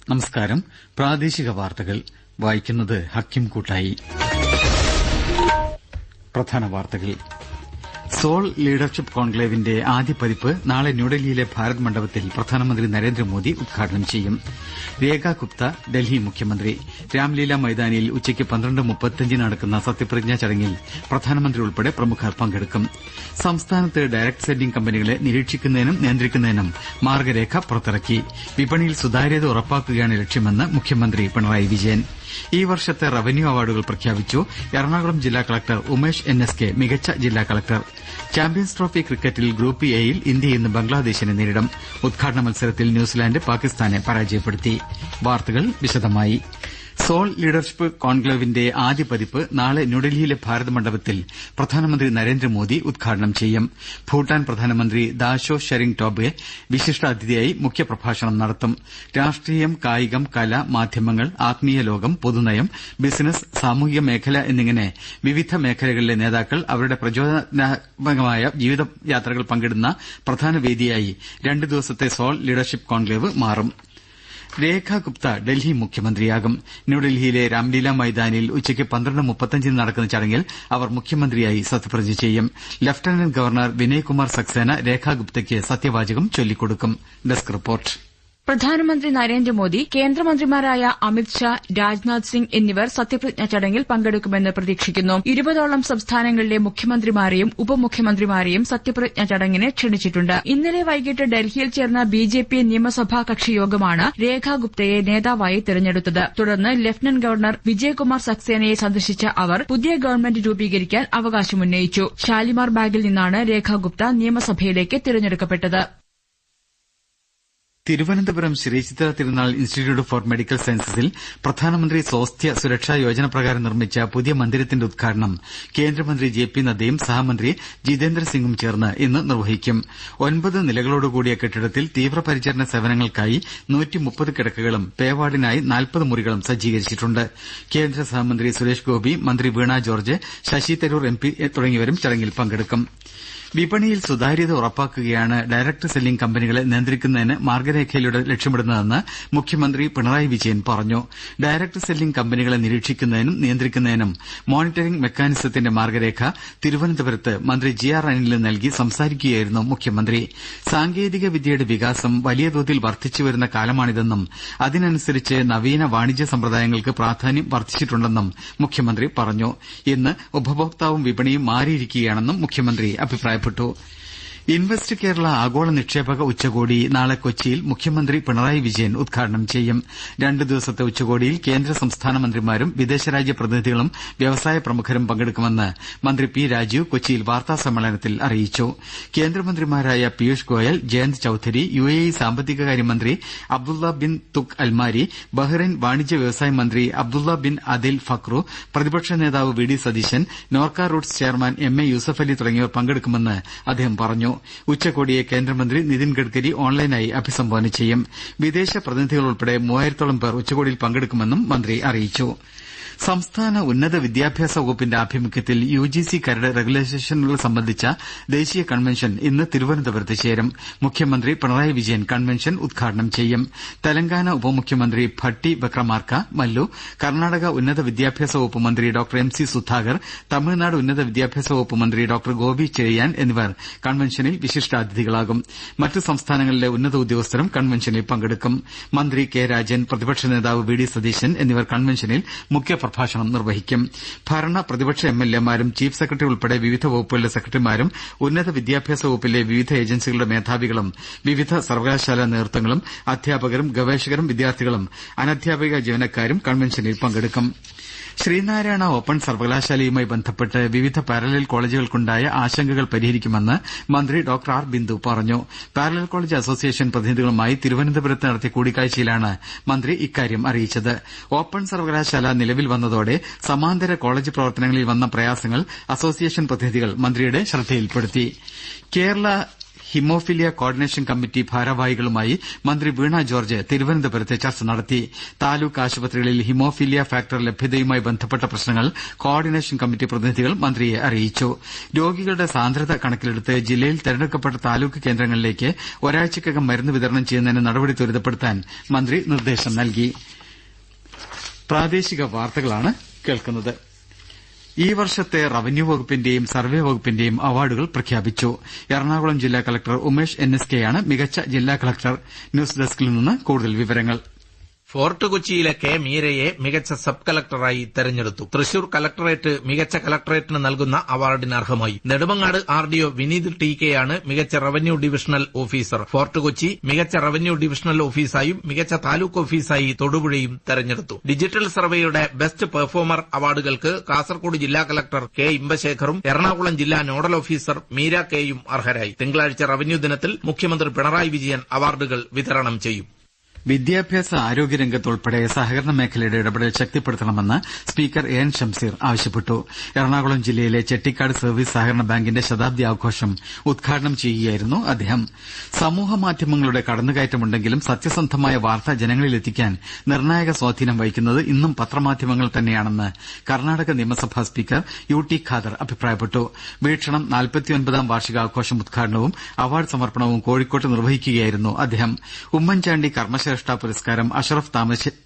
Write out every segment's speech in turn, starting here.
നമസ്കാരം. പ്രാദേശിക വാർത്തകൾ വായിക്കുന്നത് ഹക്കിം കൂട്ടായി. പ്രധാന വാർത്തകൾ. സോൾ ലീഡർഷിപ്പ് കോൺക്ലേവിന്റെ ആദ്യ പതിപ്പ് നാളെ ന്യൂഡൽഹിയിലെ ഭാരത് മണ്ഡപത്തിൽ പ്രധാനമന്ത്രി നരേന്ദ്രമോദി ഉദ്ഘാടനം ചെയ്യും. രേഖ ഗുപ്ത ഡൽഹി മുഖ്യമന്ത്രി. രാംലീല മൈതാനിയിൽ ഉച്ചയ്ക്ക് 12:35 നടക്കുന്ന സത്യപ്രതിജ്ഞാ ചടങ്ങിൽ പ്രധാനമന്ത്രി ഉൾപ്പെടെ പ്രമുഖർ പങ്കെടുക്കും. സംസ്ഥാനത്ത് ഡയറക്ട് സെല്ലിംഗ് കമ്പനികളെ നിരീക്ഷിക്കുന്നതിനും നിയന്ത്രിക്കുന്നതിനും മാർഗരേഖ പുറത്തിറക്കി. വിപണിയിൽ സുതാര്യത ഉറപ്പാക്കുകയാണ് ലക്ഷ്യമെന്ന് മുഖ്യമന്ത്രി പിണറായി വിജയൻ. ഈ വർഷത്തെ റവന്യൂ അവാർഡുകൾ പ്രഖ്യാപിച്ചു. എറണാകുളം ജില്ലാ കളക്ടർ ഉമേഷ് NSK മികച്ച ജില്ലാ കളക്ടർ. ചാമ്പ്യൻസ് ട്രോഫി ക്രിക്കറ്റിൽ ഗ്രൂപ്പ് എയിൽ ഇന്ത്യ ഇന്ന് ബംഗ്ലാദേശിനെ നേരിടും. ഉദ്ഘാടന മത്സരത്തിൽ ന്യൂസിലാന്റ് പാകിസ്ഥാനെ പരാജയപ്പെടുത്തി. വാർത്തകൾ വിശദമായി. സോൾ ലീഡർഷിപ്പ് കോൺക്ലേവിന്റെ ആദ്യ പതിപ്പ് നാളെ ന്യൂഡൽഹിയിലെ ഭാരത് മണ്ഡപത്തിൽ പ്രധാനമന്ത്രി നരേന്ദ്രമോദി ഉദ്ഘാടനം ചെയ്യും. ഭൂട്ടാൻ പ്രധാനമന്ത്രി ദാഷോ ഷെറിംഗ് ടോബ്ഗെ വിശിഷ്ടാതിഥിയായി മുഖ്യപ്രഭാഷണം നടത്തും. രാഷ്ട്രീയം, കായികം, കല, മാധ്യമങ്ങൾ, ആത്മീയ ലോകം, പൊതുനയം, ബിസിനസ്, സാമൂഹിക മേഖല എന്നിങ്ങനെ വിവിധ മേഖലകളിലെ നേതാക്കൾ അവരുടെ പ്രചോദനാത്മകമായ ജീവിതയാത്രകൾ പങ്കിടുന്ന പ്രധാന വേദിയായി 2 ദിവസത്തെ സോൾ ലീഡർഷിപ്പ് കോൺക്ലേവ് മാറും. രേഖ ഗുപ്ത ഡൽഹി മുഖ്യമന്ത്രിയാകും. ന്യൂഡൽഹിയിലെ രാംലീല മൈതാനിയിൽ ഉച്ചയ്ക്ക് 12:35 നടക്കുന്ന ചടങ്ങിൽ അവർ മുഖ്യമന്ത്രിയായി സത്യപ്രതിജ്ഞ ചെയ്യും. ലഫ്റ്റനന്റ് ഗവർണർ വിനയ് കുമാർ സക്സേന രേഖ ഗുപ്തയ്ക്ക് സത്യവാചകം ചൊല്ലിക്കൊടുക്കും. Desk report. പ്രധാനമന്ത്രി നരേന്ദ്രമോദി, കേന്ദ്രമന്ത്രിമാരായ അമിത്ഷാ, രാജ്നാഥ് സിംഗ് എന്നിവർ സത്യപ്രതിജ്ഞാ ചടങ്ങിൽ പങ്കെടുക്കുമെന്ന് പ്രതീക്ഷിക്കുന്നു. 20ഓളം സംസ്ഥാനങ്ങളിലെ മുഖ്യമന്ത്രിമാരെയും ഉപമുഖ്യമന്ത്രിമാരെയും സത്യപ്രതിജ്ഞാ ചടങ്ങിന് ക്ഷണിച്ചിട്ടുണ്ട്. ഇന്നലെ വൈകിട്ട് ഡൽഹിയിൽ ചേർന്ന BJP നിയമസഭാ കക്ഷിയോഗമാണ് രേഖ ഗുപ്തയെ നേതാവായി തെരഞ്ഞെടുത്തത്. തുടർന്ന് ലഫ്റ്റനന്റ് ഗവർണർ വിജയ്കുമാർ സക്സേനയെ സന്ദർശിച്ച അവർ പുതിയ ഗവൺമെന്റ് രൂപീകരിക്കാൻ അവകാശമുന്നയിച്ചു. ഷാലിമാർ ബാഗിൽ നിന്നാണ് രേഖ ഗുപ്ത നിയമസഭയിലേക്ക് തിരഞ്ഞെടുക്കപ്പെട്ടത്. തിരുവനന്തപുരം ശ്രീചിത്ര തിരുനാൾ ഇൻസ്റ്റിറ്റ്യൂട്ട് ഫോർ മെഡിക്കൽ സയൻസസിൽ പ്രധാനമന്ത്രി സ്വാസ്ഥ്യ സുരക്ഷാ യോജന പ്രകാരം നിർമ്മിച്ച പുതിയ മന്ദിരത്തിന്റെ ഉദ്ഘാടനം കേന്ദ്രമന്ത്രി JP നദ്ദയും സഹമന്ത്രി ജിതേന്ദ്ര സിംഗും ചേർന്ന് ഇന്ന് നിർവഹിക്കും. 9 നിലകളോടുകൂടിയ കെട്ടിടത്തിൽ തീവ്രപരിചരണ സേവനങ്ങൾക്കായി 130 കിടക്കകളും പേവാർഡിനായി 40 മുറികളും സജ്ജീകരിച്ചിട്ടുണ്ട്. കേന്ദ്ര സഹമന്ത്രി സുരേഷ് ഗോപി, മന്ത്രി വീണ ജോർജ്, ശശി തരൂർ MP തുടങ്ങിയവരും ചടങ്ങിൽ പങ്കെടുക്കും. വിപണിയിൽ സുതാര്യത ഉറപ്പാക്കുകയാണ് ഡയറക്ട് സെല്ലിംഗ് കമ്പനികളെ നിയന്ത്രിക്കുന്നതിന് മാർഗരേഖയിലൂടെ ലക്ഷ്യമിടുന്നതെന്ന് മുഖ്യമന്ത്രി പിണറായി വിജയൻ പറഞ്ഞു. ഡയറക്ട് സെല്ലിംഗ് കമ്പനികളെ നിരീക്ഷിക്കുന്നതിനും നിയന്ത്രിക്കുന്നതിനും മോണിറ്ററിംഗ് മെക്കാനിസത്തിന്റെ മാർഗരേഖ തിരുവനന്തപുരത്ത് മന്ത്രി GR അനിലിന് നൽകി സംസാരിക്കുകയായിരുന്നു മുഖ്യമന്ത്രി. സാങ്കേതിക വിദ്യയുടെ വികാസം വലിയ തോതിൽ വർദ്ധിച്ചുവരുന്ന കാലമാണിതെന്നും അതിനനുസരിച്ച് നവീന വാണിജ്യ സമ്പ്രദായങ്ങൾക്ക് പ്രാധാന്യം വർദ്ധിച്ചിട്ടുണ്ടെന്നും മുഖ്യമന്ത്രി പറഞ്ഞു. ഇന്ന് ഉപഭോക്താവും വിപണിയും മാറിയിരിക്കുകയാണെന്നും മുഖ്യമന്ത്രി അഭിപ്രായപ്പെട്ടു. ഇൻവെസ്റ്റ് കേരള ആഗോള നിക്ഷേപക ഉച്ചകോടി നാളെ കൊച്ചിയിൽ മുഖ്യമന്ത്രി പിണറായി വിജയൻ ഉദ്ഘാടനം ചെയ്യും. 2 ദിവസത്തെ ഉച്ചകോടിയിൽ കേന്ദ്ര സംസ്ഥാന മന്ത്രിമാരും വിദേശരാജ്യ പ്രതിനിധികളും വ്യവസായ പ്രമുഖരും പങ്കെടുക്കുമെന്ന് മന്ത്രി P. രാജീവ് കൊച്ചിയിൽ വാർത്താസമ്മേളനത്തിൽ അറിയിച്ചു. കേന്ദ്രമന്ത്രിമാരായ പീയൂഷ് ഗോയൽ, ജയന്ത് ചൌധരി, UAE സാമ്പത്തികകാര്യമന്ത്രി Abdulla bin Touq Almarri, Bahrain വാണിജ്യ വ്യവസായ മന്ത്രി അബ്ദുള്ള ബിൻ അദിൽ ഫക്രു, പ്രതിപക്ഷ നേതാവ് VD Satheesan, Norka Roots chairman MA Yusuffali തുടങ്ങിയവർ പങ്കെടുക്കുമെന്ന് അദ്ദേഹം പറഞ്ഞു. ഉച്ചകോടിയെ കേന്ദ്രമന്ത്രി നിതിൻ ഗഡ്കരി ഓൺലൈനായി അഭിസംബോധന ചെയ്യും. വിദേശ പ്രതിനിധികൾ ഉൾപ്പെടെ 3000ഓളം പേർ ഉച്ചകോടിയിൽ പങ്കെടുക്കുമെന്നും മന്ത്രി അറിയിച്ചു. സംസ്ഥാന ഉന്നത വിദ്യാഭ്യാസ വകുപ്പിന്റെ ആഭിമുഖ്യത്തിൽ UGC കരട് റെഗുലേഷനുകൾ സംബന്ധിച്ച ദേശീയ കൺവെൻഷൻ ഇന്ന് തിരുവനന്തപുരത്ത് ചേരും. മുഖ്യമന്ത്രി പിണറായി വിജയൻ കൺവെൻഷൻ ഉദ്ഘാടനം ചെയ്യും. തെലങ്കാന ഉപമുഖ്യമന്ത്രി ഭട്ടി ബക്രമാർക്ക മല്ലു, കർണാടക ഉന്നത വിദ്യാഭ്യാസ വകുപ്പ് മന്ത്രി ഡോക്ടർ MC സുധാകർ, തമിഴ്നാട് ഉന്നത വിദ്യാഭ്യാസ വകുപ്പ് മന്ത്രി ഡോക്ടർ ഗോപി ചെറിയാൻ എന്നിവർ കൺവെൻഷനിൽ വിശിഷ്ടാതിഥികളാകും. മറ്റ് സംസ്ഥാനങ്ങളിലെ ഉന്നത ഉദ്യോഗസ്ഥരും കൺവെൻഷനിൽ പങ്കെടുക്കും. മന്ത്രി K. രാജൻ, പ്രതിപക്ഷ നേതാവ് VD സതീശൻ എന്നിവർ കൺവെൻഷനിൽ മുഖ്യപ്രഭാഷണം നിർവഹിക്കും. ഭരണ പ്രതിപക്ഷ MLAമാരും ചീഫ് സെക്രട്ടറി ഉൾപ്പെടെ വിവിധ വകുപ്പുകളിലെ സെക്രട്ടറിമാരും ഉന്നത വിദ്യാഭ്യാസ വകുപ്പിലെ വിവിധ ഏജൻസികളുടെ മേധാവികളും വിവിധ സർവകലാശാലാ നേതൃത്വങ്ങളും അധ്യാപകരും ഗവേഷകരും വിദ്യാർത്ഥികളും അനധ്യാപക ജീവനക്കാരും കൺവെൻഷനിൽ പങ്കെടുക്കും. ശ്രീനാരായണ ഓപ്പൺ സർവകലാശാലയുമായി ബന്ധപ്പെട്ട് വിവിധ പാരലൽ കോളേജുകൾക്കുണ്ടായ ആശങ്കകൾ പരിഹരിക്കുമെന്ന് മന്ത്രി ഡോക്ടർ R. ബിന്ദു പറഞ്ഞു. പാരലൽ കോളേജ് അസോസിയേഷൻ പ്രതിനിധികളുമായി തിരുവനന്തപുരത്ത് നടത്തിയ കൂടിക്കാഴ്ചയിലാണ് മന്ത്രി ഇക്കാര്യം അറിയിച്ചത്. ഓപ്പൺ സർവകലാശാല നിലവിൽ വന്നതോടെ സമാന്തര കോളേജ് പ്രവർത്തനങ്ങളിൽ വന്ന പ്രയാസങ്ങൾ അസോസിയേഷൻ പ്രതിനിധികൾ മന്ത്രിയുടെ ശ്രദ്ധയിൽപ്പെടുത്തി. കേരള ഹിമോഫിലിയ കോർഡിനേഷൻ കമ്മിറ്റി ഭാരവാഹികളുമായി മന്ത്രി വീണ ജോർജ് തിരുവനന്തപുരത്ത് ചർച്ച നടത്തി. താലൂക്ക് ആശുപത്രികളിൽ ഹിമോഫിലിയ ഫാക്ടർ ലഭ്യതയുമായി ബന്ധപ്പെട്ട പ്രശ്നങ്ങൾ കോർഡിനേഷൻ കമ്മിറ്റി പ്രതിനിധികൾ മന്ത്രിയെ അറിയിച്ചു. രോഗികളുടെ സാന്ദ്രത കണക്കിലെടുത്ത് ജില്ലയിൽ തെരഞ്ഞെടുക്കപ്പെട്ട താലൂക്ക് കേന്ദ്രങ്ങളിലേക്ക് ഒരാഴ്ചക്കകം മരുന്ന് വിതരണം ചെയ്യുന്നതിന് നടപടി ത്വരിതപ്പെടുത്താൻ മന്ത്രി നിർദ്ദേശം നൽകി. ഈ വർഷത്തെ റവന്യൂ വകുപ്പിന്റെയും സർവേ വകുപ്പിന്റെയും അവാർഡുകൾ പ്രഖ്യാപിച്ചു. എറണാകുളം ജില്ലാ കളക്ടർ ഉമേഷ് NSK യാണ് മികച്ച ജില്ലാ കളക്ടർ. ന്യൂസ് ഡെസ്കിൽ നിന്ന് കൂടുതൽ വിവരങ്ങൾ. ഫോർട്ട് കൊച്ചിയിലെ കെ മീരയെ മികച്ച സബ് കളക്ടറായി തെരഞ്ഞെടുത്തു. തൃശൂർ കളക്ടറേറ്റ് മികച്ച കളക്ടറേറ്റിന് നൽകുന്ന അവാർഡിന് അർഹമായി. നെടുമങ്ങാട് RDO വിനീത് TK യാണ് മികച്ച revenue divisional officer. Fort Kochi മികച്ച റവന്യൂ ഡിവിഷണൽ ഓഫീസായും മികച്ച താലൂക്ക് ഓഫീസായി തൊടുപുഴയും തെരഞ്ഞെടുത്തു. ഡിജിറ്റൽ സർവേയുടെ ബെസ്റ്റ് പെർഫോമർ അവാർഡുകൾക്ക് കാസർകോട് ജില്ലാ കളക്ടർ K ഇമ്പശേഖറും എറണാകുളം ജില്ലാ നോഡൽ ഓഫീസർ മീര Kയും അർഹരായി. തിങ്കളാഴ്ച റവന്യൂ ദിനത്തിൽ മുഖ്യമന്ത്രി പിണറായി വിജയൻ അവാർഡുകൾ വിതരണം ചെയ്യും. വിദ്യാഭ്യാസ ആരോഗ്യരംഗത്തുൾപ്പെടെ സഹകരണ മേഖലയുടെ ഇടപെടൽ ശക്തിപ്പെടുത്തണമെന്ന് സ്പീക്കർ AN ഷംസീർ ആവശ്യപ്പെട്ടു. എറണാകുളം ജില്ലയിലെ ചെട്ടിക്കാട് സർവീസ് സഹകരണ ബാങ്കിന്റെ ശതാബ്ദി ആഘോഷം ഉദ്ഘാടനം ചെയ്യുകയായിരുന്നു അദ്ദേഹം. സമൂഹമാധ്യമങ്ങളുടെ കടന്നുകയറ്റമുണ്ടെങ്കിലും സത്യസന്ധമായ വാർത്ത ജനങ്ങളിലെത്തിക്കാൻ നിർണായക സ്വാധീനം വഹിക്കുന്നത് ഇന്നും പത്രമാധ്യമങ്ങൾ തന്നെയാണെന്ന് കർണാടക നിയമസഭാ സ്പീക്കർ UT ഖാദർ അഭിപ്രായപ്പെട്ടു. വീക്ഷണം 49ാം വാർഷികാഘോഷം ഉദ്ഘാടനവും അവാർഡ് സമർപ്പണവും കോഴിക്കോട്ട് നിർവഹിക്കുകയായിരുന്നു അദ്ദേഹം. ഉമ്മൻചാണ്ടി കർമ്മശ്രേഷ്ഠ പുരസ്കാരം അഷറഫ്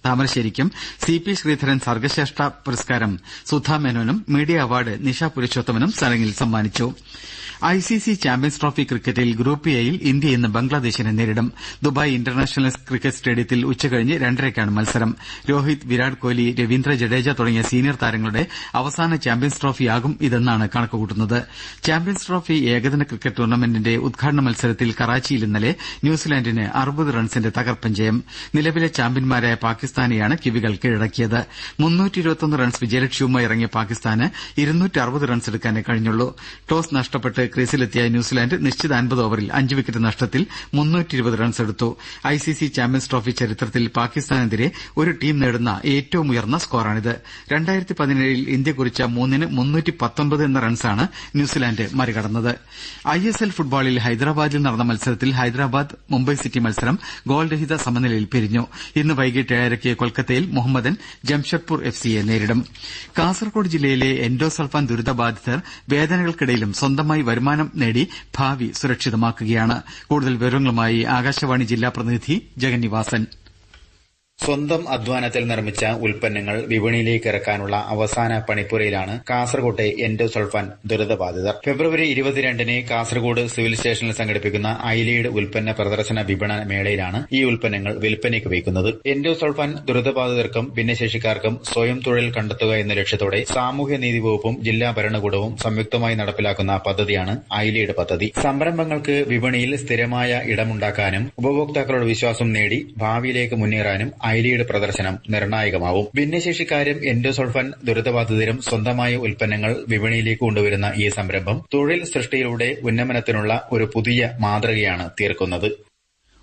താമരശ്ശേരിക്കും CP ശ്രീധരൻ സർഗശ്രേഷ്ഠ പുരസ്കാരം സുധാ മേനോനും മീഡിയ അവാർഡ് നിഷ പുരുഷോത്തമനും ചടങ്ങിൽ സമ്മാനിച്ചു. ICC ചാമ്പ്യൻസ് ട്രോഫി ക്രിക്കറ്റിൽ ഗ്രൂപ്പ് എയിൽ ഇന്ത്യ ഇന്ന് ബംഗ്ലാദേശിനെ നേരിടും. ദുബായ് ഇന്റർനാഷണൽ ക്രിക്കറ്റ് സ്റ്റേഡിയത്തിൽ ഉച്ചകഴിഞ്ഞ് 2:30ക്കാണ് മത്സരം. രോഹിത്, വിരാട് കോഹ്ലി, രവീന്ദ്ര ജഡേജ തുടങ്ങിയ സീനിയർ താരങ്ങളുടെ അവസാന ചാമ്പ്യൻസ് ട്രോഫിയാകും ഇതെന്നാണ് കണക്കുകൂട്ടുന്നത്. ചാമ്പ്യൻസ് ട്രോഫി ഏകദിന ക്രിക്കറ്റ് ടൂർണമെന്റിന്റെ ഉദ്ഘാടന മത്സരത്തിൽ കറാച്ചിയിൽ ഇന്നലെ ന്യൂസിലാൻഡിന് 60 റൺസിന്റെ തകർപ്പൻ ജയം. നിലവിലെ ചാമ്പ്യന്മാരായ പാകിസ്ഥാനെയാണ് കിവികൾ കീഴടക്കിയത്. 321 റൺസ് വിജയലക്ഷ്യവുമായി ഇറങ്ങിയ പാകിസ്ഥാന് 260 റൺസ് എടുക്കാനേ കഴിഞ്ഞുള്ളൂ. ടോസ് നഷ്ടപ്പെട്ട് ക്രീസിലെത്തിയ ന്യൂസിലാൻഡ് നിശ്ചിത 50 ഓവറിൽ 5 വിക്കറ്റ് നഷ്ടത്തിൽ 320 റൺസ് എടുത്തു. ICC ചാമ്പ്യൻസ് ട്രോഫി ചരിത്രത്തിൽ പാകിസ്ഥാനെതിരെ ഒരു ടീം നേടുന്ന ഏറ്റവും ഉയർന്ന സ്കോറാണിത്. 2017 ഇന്ത്യ കുറിച്ച 319 എന്ന റൺസാണ് ന്യൂസിലാൻഡ് മറികടന്നത്. ISL ഫുട്ബോളിൽ ഹൈദരാബാദിൽ നടന്ന മത്സരത്തിൽ ഹൈദരാബാദ് മുംബൈ സിറ്റി മത്സരം ഗോൾരഹിത സമനിലയിൽ പിരിഞ്ഞു. ഇന്ന് വൈകിട്ട് 7:30 കൊൽക്കത്തയിൽ മുഹമ്മദൻ ജംഷഡ്പൂർ FCയെ നേരിടും. കാസർകോട് ജില്ലയിലെ എൻഡോസൾഫാൻ ദുരിതബാധിതർ വേദനകൾക്കിടയിലും സ്വന്തമായി വരുമാനം നേടി ഭാവി സുരക്ഷിതമാക്കുകയാണ്. കൂടുതൽ വിവരങ്ങളുമായി ആകാശവാണി ജില്ലാ പ്രതിനിധി ജഗന്നിവാസൻ. സ്വന്തം അധ്വാനത്തിൽ നിർമ്മിച്ച ഉൽപ്പന്നങ്ങൾ വിപണിയിലേക്ക് ഇറക്കാനുള്ള അവസാന പണിപ്പുരയിലാണ് കാസർകോട്ടെ എൻഡോസൾഫാൻ ദുരിതബാധിതർ. ഫെബ്രുവരി 22-ന് കാസർകോട് സിവിൽ സ്റ്റേഷനിൽ സംഘടിപ്പിക്കുന്ന ഐലീഡ് ഉൽപ്പന്ന പ്രദർശന വിപണന മേളയിലാണ് ഈ ഉൽപ്പന്നങ്ങൾ വിൽപ്പനയ്ക്ക് വയ്ക്കുന്നത്. എൻഡോസൾഫാൻ ദുരിതബാധിതർക്കും ഭിന്നശേഷിക്കാർക്കും സ്വയം തൊഴിൽ കണ്ടെത്തുക എന്ന ലക്ഷ്യത്തോടെ സാമൂഹ്യനീതി വകുപ്പും ജില്ലാ ഭരണകൂടവും സംയുക്തമായി നടപ്പിലാക്കുന്ന പദ്ധതിയാണ് ഐലീഡ് പദ്ധതി. സംരംഭങ്ങൾക്ക് വിപണിയിൽ സ്ഥിരമായ ഇടമുണ്ടാക്കാനും ഉപഭോക്താക്കളുടെ വിശ്വാസം നേടി ഭാവിയിലേക്ക് മുന്നേറാനും ഐലീഡ് പ്രദർശനം നിർണായകമാവും. ഭിന്നശേഷിക്കാരും എൻഡോസൾഫാൻ ദുരിതബാധിതരും സ്വന്തമായ ഉൽപ്പന്നങ്ങൾ വിപണിയിലേക്ക് കൊണ്ടുവരുന്ന ഈ സംരംഭം തൊഴിൽ സൃഷ്ടിയിലൂടെ ഉന്നമനത്തിനുള്ള ഒരു പുതിയ മാതൃകയാണ് തീർക്കുന്നത്.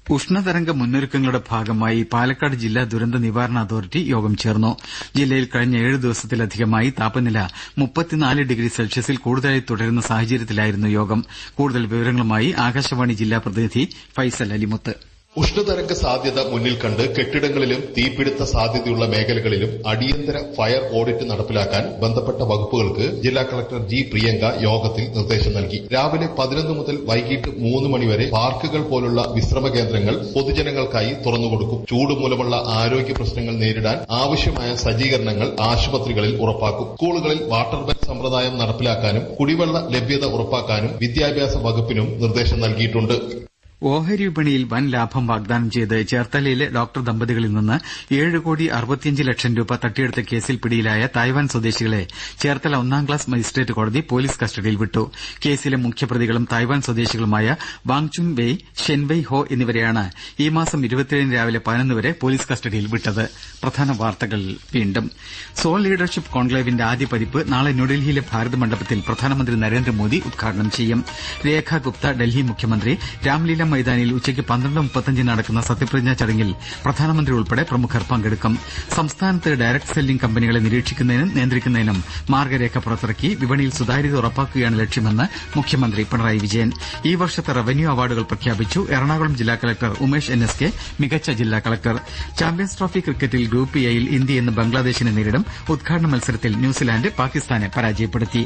ഉഷ്ണതരംഗ മുന്നൊരുക്കങ്ങളുടെ ഭാഗമായി പാലക്കാട് ജില്ലാ ദുരന്ത നിവാരണ അതോറിറ്റി യോഗം ചേർന്നു. ജില്ലയിൽ കഴിഞ്ഞ 7 ദിവസത്തിലധികമായി താപനില 34 ഡിഗ്രി സെൽഷ്യസിൽ കൂടുതലായി തുടരുന്ന സാഹചര്യത്തിലായിരുന്നു യോഗം. കൂടുതൽ വിവരങ്ങളുമായി ആകാശവാണി ജില്ലാ പ്രതിനിധി ഫൈസൽ അലിമുത്ത്. ഉഷ്ണതരംഗ സാധ്യത മുന്നിൽ കണ്ട് കെട്ടിടങ്ങളിലും തീപിടുത്ത സാധ്യതയുള്ള മേഖലകളിലും അടിയന്തര ഫയർ ഓഡിറ്റ് നടപ്പിലാക്കാൻ ബന്ധപ്പെട്ട വകുപ്പുകൾക്ക് ജില്ലാ കളക്ടർ G. പ്രിയങ്ക യോഗത്തിൽ നിർദ്ദേശം നൽകി. രാവിലെ 11 മുതൽ വൈകിട്ട് 3 മണിവരെ പാർക്കുകൾ പോലുള്ള വിശ്രമ കേന്ദ്രങ്ങൾ പൊതുജനങ്ങൾക്കായി തുറന്നുകൊടുക്കും. ചൂട് മൂലമുള്ള ആരോഗ്യ പ്രശ്നങ്ങൾ നേരിടാൻ ആവശ്യമായ സജ്ജീകരണങ്ങൾ ആശുപത്രികളിൽ ഉറപ്പാക്കും. സ്കൂളുകളിൽ വാട്ടർ ബാങ്ക് സമ്പ്രദായം നടപ്പിലാക്കാനും കുടിവെള്ള ലഭ്യത ഉറപ്പാക്കാനും വിദ്യാഭ്യാസ വകുപ്പിനും നിർദ്ദേശം നൽകിയിട്ടുണ്ട്. ഓഹരി വിപണിയിൽ വൻ ലാഭം വാഗ്ദാനം ചെയ്ത് ചേർത്തലയിലെ ഡോക്ടർ ദമ്പതികളിൽ നിന്ന് 7,65,00,000 രൂപ തട്ടിയെടുത്ത കേസിൽ പിടിയിലായ തായ്വാൻ സ്വദേശികളെ ചേർത്തല 1-ാം ക്ലാസ് മജിസ്ട്രേറ്റ് കോടതി പോലീസ് കസ്റ്റഡിയിൽ വിട്ടു. കേസിലെ മുഖ്യപ്രതികളും തായ്വാൻ സ്വദേശികളുമായ വാങ്ചുങ് വെയ്, ഷെൻവെയ് ഹോ എന്നിവരെയാണ് ഈ മാസം 27 രാവിലെ 11 വരെ പോലീസ് കസ്റ്റഡിയിൽ വിട്ടത്. പ്രധാന വാർത്തകൾ വീണ്ടും. സോൾ ലീഡർഷിപ്പ് കോൺക്ലേവിന്റെ ആദ്യ പതിപ്പ് നാളെ ന്യൂഡൽഹിയിലെ ഭാരത് മണ്ഡപത്തിൽ പ്രധാനമന്ത്രി നരേന്ദ്രമോദി ഉദ്ഘാടനം ചെയ്യും. രേഖ ഗുപ്ത ഡൽഹി മുഖ്യമന്ത്രി, രാംലീല മൈതാനിയിൽ ഉച്ചയ്ക്ക് 12:35 നടക്കുന്ന സത്യപ്രതിജ്ഞാ ചടങ്ങിൽ പ്രധാനമന്ത്രി ഉൾപ്പെടെ പ്രമുഖർ പങ്കെടുക്കും. സംസ്ഥാനത്ത് ഡയറക്ട് സെല്ലിംഗ് കമ്പനികളെ നിരീക്ഷിക്കുന്നതിനും നിയന്ത്രിക്കുന്നതിനും മാർഗരേഖ പുറത്തിറക്കി വിപണിയിൽ സുതാര്യത ഉറപ്പാക്കുകയാണ് ലക്ഷ്യമെന്ന് മുഖ്യമന്ത്രി പിണറായി വിജയൻ. ഈ വർഷത്തെ റവന്യൂ അവാർഡുകൾ പ്രഖ്യാപിച്ചു. എറണാകുളം ജില്ലാ കളക്ടർ ഉമേഷ് NSK മികച്ച ജില്ലാ കളക്ടർ. ചാമ്പ്യൻസ് ട്രോഫി ക്രിക്കറ്റിൽ ഗ്രൂപ്പ് എയിൽ ഇന്ത്യ ഇന്ന് ബംഗ്ലാദേശിനെ നേരിടും. ഉദ്ഘാടന മത്സരത്തിൽ ന്യൂസിലാന്റ് പാകിസ്ഥാനെ പരാജയപ്പെടുത്തി.